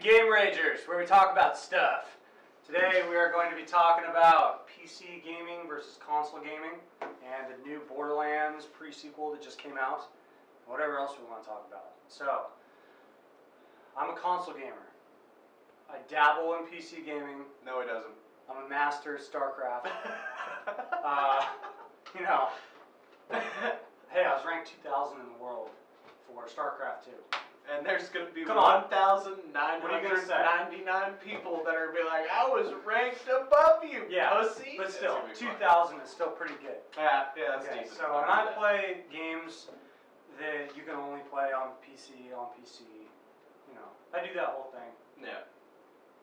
Game Rangers, where we talk about stuff. Today we are going to be talking about PC gaming versus console gaming and the new Borderlands pre-sequel that just came out. Whatever else we want to talk about. So, I'm a console gamer. I dabble in PC gaming. No, he doesn't. I'm a master at StarCraft. Hey, I was ranked 2,000 in the world for StarCraft 2. And there's going to be Come on. 1,999 people that are going to be like, I was ranked above you, Yeah, pussy. but still, 2,000 is still pretty good. Yeah, that's Okay, decent. so when I play games that you can only play on PC, I do that whole thing. Yeah.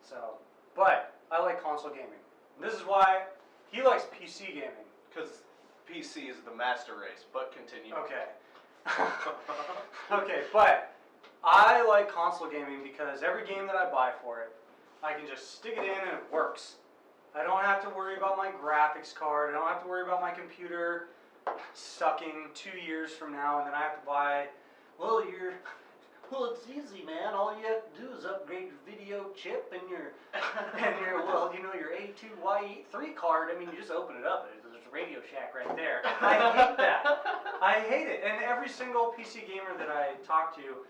So, but I like console gaming. And this is why he likes PC gaming. Because PC is the master race, but continue. Okay. Okay, but I like console gaming because every game that I buy for it, I can just stick it in and it works. I don't have to worry about my graphics card. I don't have to worry about my computer sucking 2 years from now, and then I have to buy, well, it's easy, man. All you have to do is upgrade your video chip and your your A2Y3 card. I mean, you just open it up. There's a Radio Shack right there. I hate that. I hate it. And every single PC gamer that I talk to,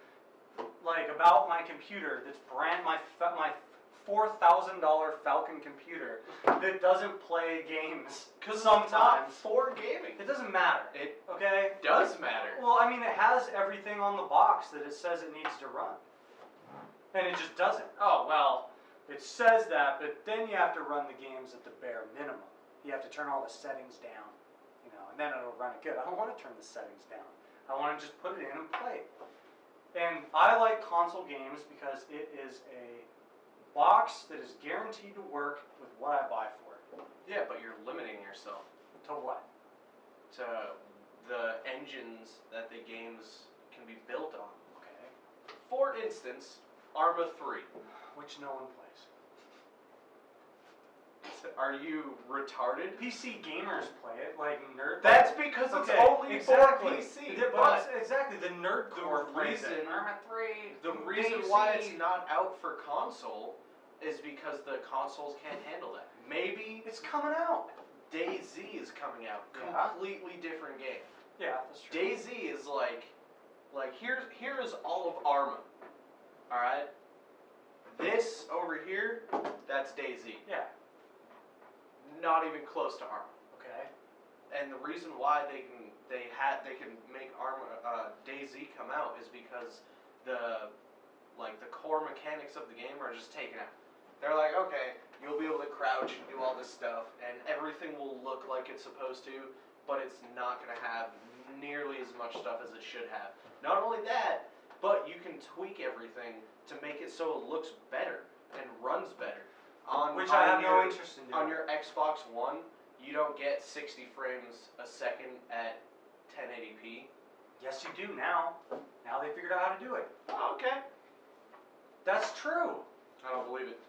like about my computer, that's my $4,000 Falcon computer that doesn't play games. Because sometimes not for gaming. It doesn't matter. It okay? does matter. Well, I mean, it has everything on the box that it says it needs to run. And it just doesn't. Oh, well, it says that, but then you have to run the games at the bare minimum. You have to turn all the settings down, and then it'll run it good. I don't want to turn the settings down. I want to just put it in and play it. And I like console games because it is a box that is guaranteed to work with what I buy for it. Yeah, but you're limiting yourself. To what? To the engines that the games can be built on. Okay. For instance, Arma 3. Which no one plays. Are you retarded? PC gamers play it, like nerd. That's because it's only for PC. Exactly, the nerd core plays it. Arma 3. The reason why it's not out for console is because the consoles can't handle that. Maybe it's coming out. DayZ is coming out. Yeah. Completely different game. Yeah, that's true. DayZ is like here is all of Arma. All right. This over here, that's DayZ. Yeah. Not even close to Arma. Okay. And the reason why they can make Arma DayZ come out is because the core mechanics of the game are just taken out. They're like, okay, you'll be able to crouch and do all this stuff, and everything will look like it's supposed to, but it's not going to have nearly as much stuff as it should have. Not only that, but you can tweak everything to make it so it looks better and runs better. Which I have no interest in doing. On your Xbox One, you don't get 60 frames a second at 1080p. Yes, you do now. Now they figured out how to do it. Oh, okay. That's true. I don't believe it.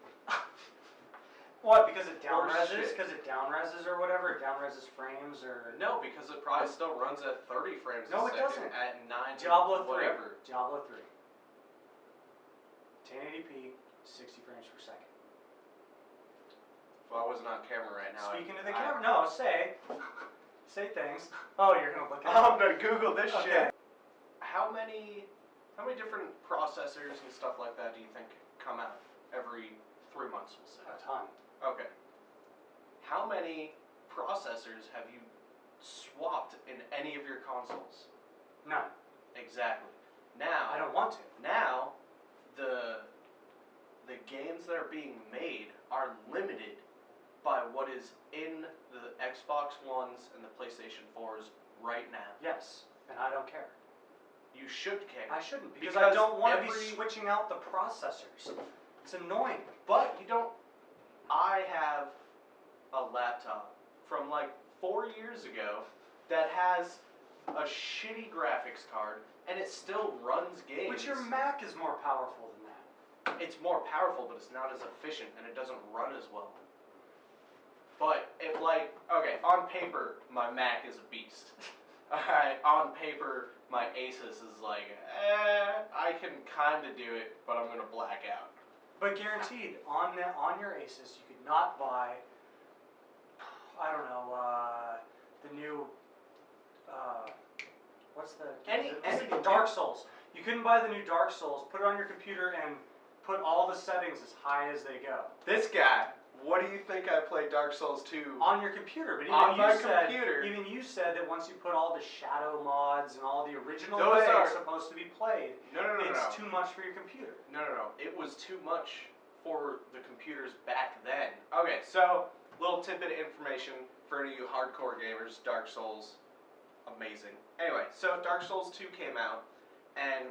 What? Because it down-reses? Because it down-reses or whatever? It down-reses frames or... No, because it probably still runs at 30 frames a second. No, it doesn't. At 90, Diablo 3. whatever. Diablo 3. 1080p, 60 frames per second. Well, I wasn't on camera right now. Speaking to the camera. No, say things. Oh, you're going to look at it. I'm going to Google this okay. shit. How many different processors and stuff like that do you think come out every 3 months, we'll say? A ton. Okay. How many processors have you swapped in any of your consoles? None. Exactly. Now... I don't want to. Now, the games that are being made are limited by what is in the Xbox Ones and the PlayStation 4s right now. Yes, and I don't care. You should care. I shouldn't, because I don't want to be switching out the processors. It's annoying. But you don't... I have a laptop from like 4 years ago that has a shitty graphics card, and it still runs games. But your Mac is more powerful than that. It's more powerful, but it's not as efficient, and it doesn't run as well. But on paper, my Mac is a beast. Alright, on paper, my Asus is like, I can kind of do it, but I'm going to black out. But guaranteed, on your Asus, you could not buy, I don't know, the new, what's the Dark Souls. You couldn't buy the new Dark Souls, put it on your computer, and put all the settings as high as they go. This guy, what do you think I played Dark Souls 2? On your computer, but even you said that once you put all the shadow mods and all the original ways it's supposed to be played, it's too much for your computer. No. It was too much for the computers back then. Okay, so little tidbit of information for any of you hardcore gamers. Dark Souls, amazing. Anyway, so Dark Souls 2 came out, and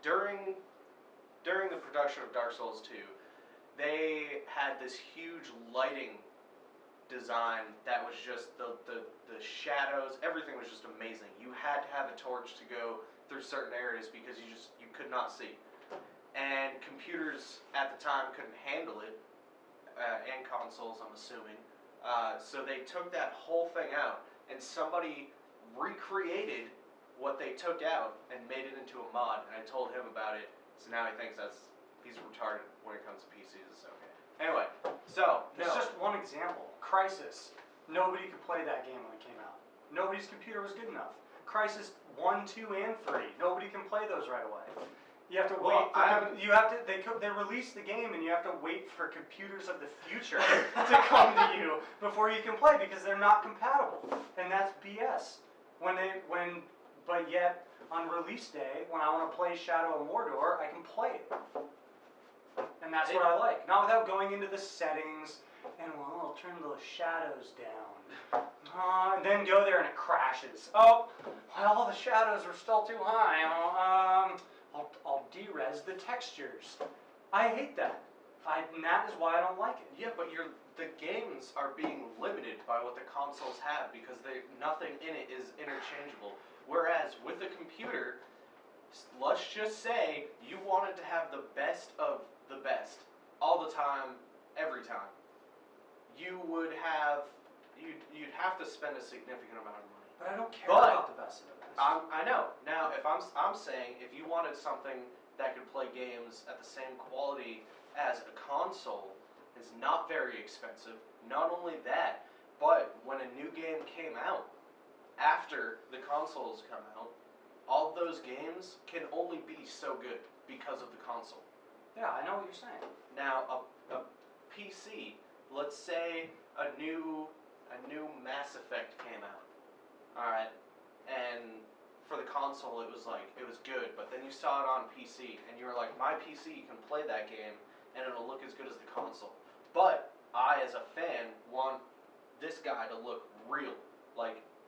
during the production of Dark Souls 2, they had this huge lighting design that was just the shadows, everything was just amazing. You had to have a torch to go through certain areas because you could not see. And computers at the time couldn't handle it, and consoles, I'm assuming. So they took that whole thing out, and somebody recreated what they took out and made it into a mod, and I told him about it, so now he thinks he's retarded when it comes to PCs. It's okay. Anyway, so it's just one example. Crysis. Nobody could play that game when it came out. Nobody's computer was good enough. Crysis 1, 2, and 3. Nobody can play those right away. You have to wait. They release the game, and you have to wait for computers of the future to come to you before you can play because they're not compatible, and that's BS. But yet on release day, when I want to play Shadow of Mordor, I can play it. And that's what I like. Not without going into the settings and, I'll turn the shadows down. And then go there and it crashes. Oh, well, the shadows are still too high. I'll de-res the textures. I hate that. And that is why I don't like it. Yeah, but the games are being limited by what the consoles have because nothing in it is interchangeable. Whereas with a computer, let's just say you wanted to have the best of the best all the time, every time. You'd have to spend a significant amount of money. But I don't care about the best of the best. I know. Now, if I'm saying if you wanted something that could play games at the same quality as a console, it's not very expensive. Not only that, but when a new game came out, after the consoles come out, all those games can only be so good because of the console. Yeah, I know what you're saying. Now, a PC, let's say a new Mass Effect came out, all right, and for the console it was good, but then you saw it on PC, and you were like, my PC can play that game, and it'll look as good as the console. But I, as a fan, want this guy to look real,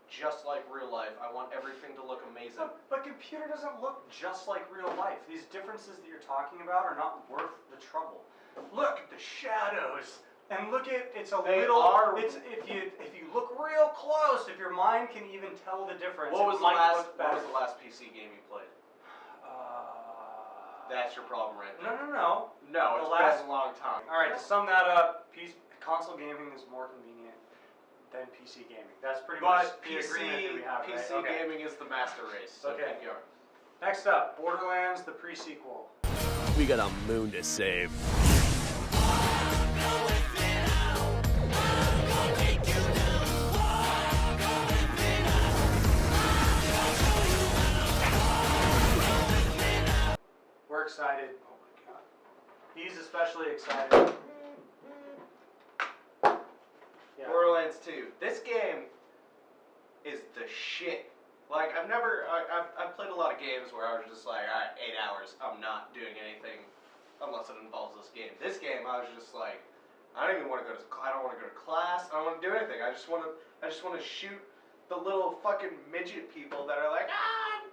just like real life. I want everything to look amazing. But computer doesn't look just like real life. These differences that you're talking about are not worth the trouble. Look at the shadows, and look at if you look real close, if your mind can even tell the difference. What was the last PC game you played? That's your problem, right there. No. No, it's been a long time. All right, to sum that up, console gaming is more convenient than PC gaming. That's pretty much the agreement that we have, PC right? gaming is the master race. So okay. Keep going. Next up, Borderlands, the pre-sequel. We got a moon to save. We're excited. Oh my god. He's especially excited. Yeah. Borderlands 2. This game is the shit. I've played a lot of games where I was just like, alright, 8 hours, I'm not doing anything unless it involves this game. This game, I was just like, I don't want to go to class, I don't want to do anything. I just want to shoot the little fucking midget people that are like, I'm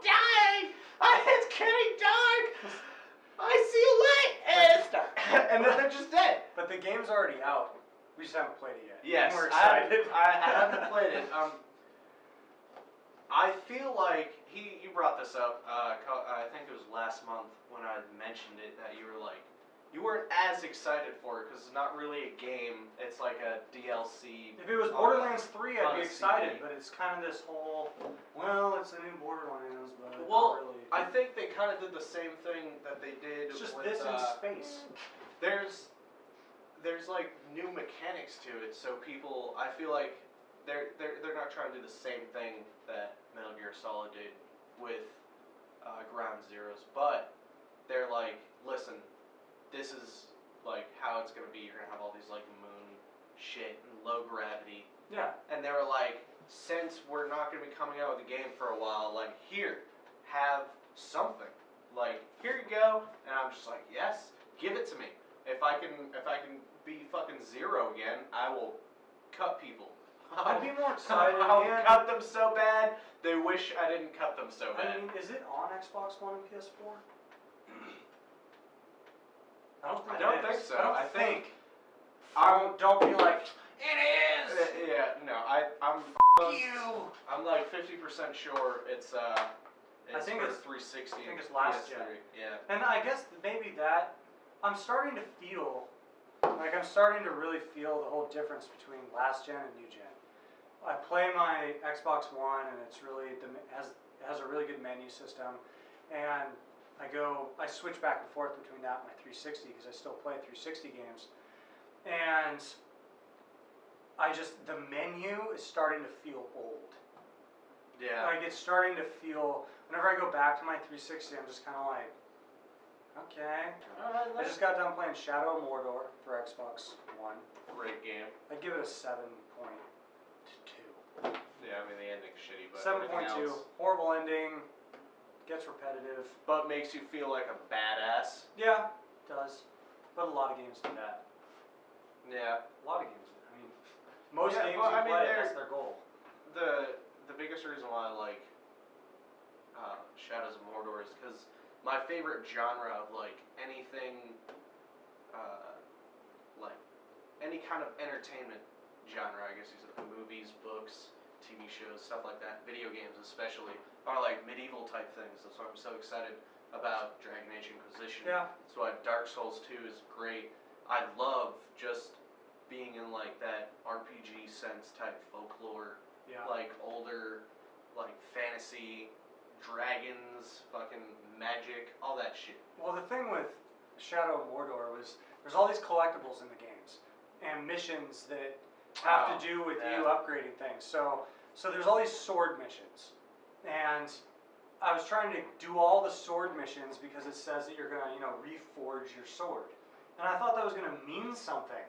dying! It's getting dark! I see light! And then they're just dead. But the game's already out. We just haven't played it yet. Yes, we're excited. I haven't played it. I feel like you brought this up. I think it was last month when I mentioned it that you were like, you weren't as excited for it because it's not really a game. It's like a DLC. If it was Borderlands 3, I'd be excited. But it's kind of this whole, it's a new Borderlands, but well, not really. I think they kind of did the same thing that they did It's just with, this in space. There's like new mechanics to it, so people, I feel like they're not trying to do the same thing that Metal Gear Solid did with Ground Zeroes, but they're like, listen, this is like how it's gonna be. You're gonna have all these like moon shit and low gravity. Yeah. And they were like, since we're not gonna be coming out with a game for a while, like here, have something. Like, here you go. And I'm just like, yes, give it to me. If I can be fucking Zero again, I will cut people. I'd be more excited. I'll cut them so bad, they wish I didn't cut them so bad. I mean, is it on Xbox One and PS4? I don't think so. I think. Don't be like, it is! Yeah, no, I'm you! I'm like 50% sure it's I think for it's 360. I think it's last PS3. gen. Yeah. And I guess maybe that, I'm starting to really feel the whole difference between last gen and new gen. I play my Xbox One and it's really, it has a really good menu system, and I switch back and forth between that and my 360 because I still play 360 games, and the menu is starting to feel old. Yeah. Like it's starting to feel, whenever I go back to my 360, I'm just kind of like, okay. I just got done playing Shadow of Mordor for Xbox One. Great game. I'd give it a 7.2. Yeah, I mean the ending's shitty, but 7.2. Horrible ending. Gets repetitive. But makes you feel like a badass. Yeah, it does. But a lot of games do that. Yeah. A lot of games do. I mean, most games well, you play, that's their goal. The biggest reason why I like Shadows of Mordor is because my favorite genre of like anything, like any kind of entertainment genre, I guess you said, movies, books, TV shows, stuff like that, video games especially, are like medieval type things. That's why I'm so excited about Dragon Age Inquisition. Yeah. That's why Dark Souls 2 is great. I love just being in like that RPG sense type folklore. Yeah. Like older, like fantasy, dragons, fucking magic, all that shit. Well, the thing with Shadow of Mordor was there's all these collectibles in the games and missions that have to do with you upgrading things. So there's all these sword missions, and I was trying to do all the sword missions because it says that you're gonna, reforge your sword, and I thought that was gonna mean something.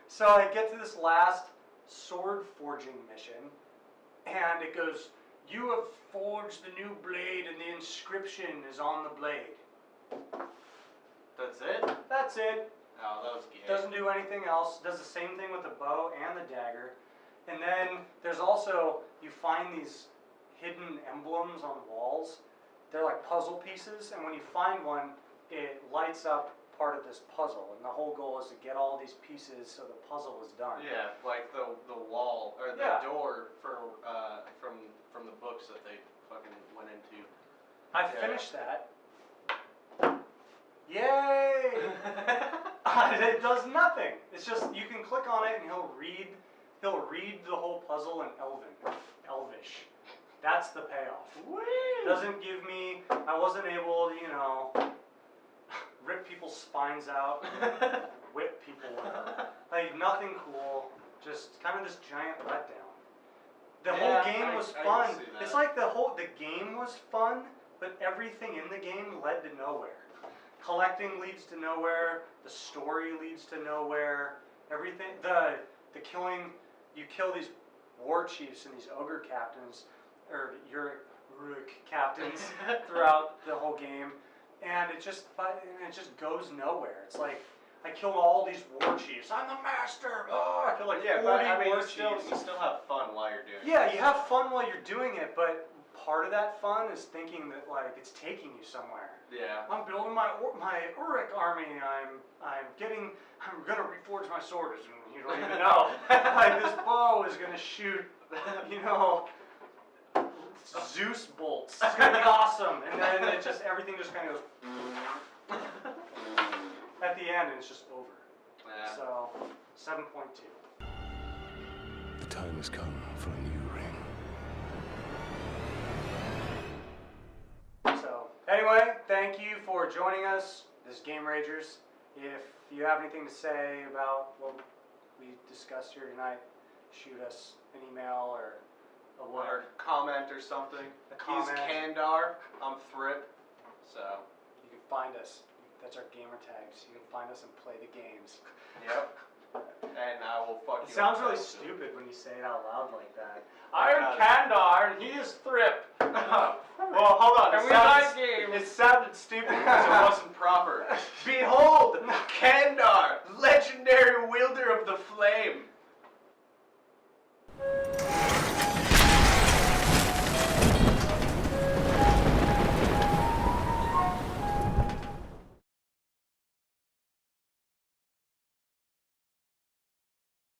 So I get to this last sword forging mission, and it goes, "You have forged the new blade, and the inscription is on the blade." That's it? That's it. Oh, that was gay. Doesn't do anything else. Does the same thing with the bow and the dagger. And then there's also, you find these hidden emblems on walls. They're like puzzle pieces, and when you find one, it lights up part of this puzzle. And the whole goal is to get all these pieces so the puzzle is done. Yeah, like the wall or the door from the books that they fucking went into. I finished that. Yay! It does nothing. It's just you can click on it and he'll read the whole puzzle in Elvish. That's the payoff. Woo! Doesn't give me. I wasn't able to, rip people's spines out, and whip people with them. Like nothing cool. Just kind of this giant letdown. The whole game was fun. I can see that. It's like the game was fun, but everything in the game led to nowhere. Collecting leads to nowhere. The story leads to nowhere. Everything. The killing. You kill these war chiefs and these ogre captains, or Uruk captains throughout the whole game, and it just goes nowhere. It's like I killed all these war chiefs. I'm the master. Oh, I killed like 40 war chiefs. You still have fun while you're doing it. Yeah, you have fun while you're doing it, but part of that fun is thinking that like it's taking you somewhere. Yeah. I'm building my Uruk army. I'm gonna reforge my sword. You don't even know. Like this bow is gonna shoot, Zeus bolts. It's gonna be awesome. And then everything just kind of goes at the end, and it's just over. Yeah. So 7.2. The time has come for a new ring. So anyway. Anyway, thank you for joining us. This is Game Ragers. If you have anything to say about what we discussed here tonight, shoot us an email or a Or word. comment or something. A comment. He's Kandarr. I'm Thrip. So. You can find us. That's our gamer tags. You can find us and play the games. Yep. And I will fuck It you sounds up really too. stupid when you say it out loud like that. I'm Kandarr and he is Thrip.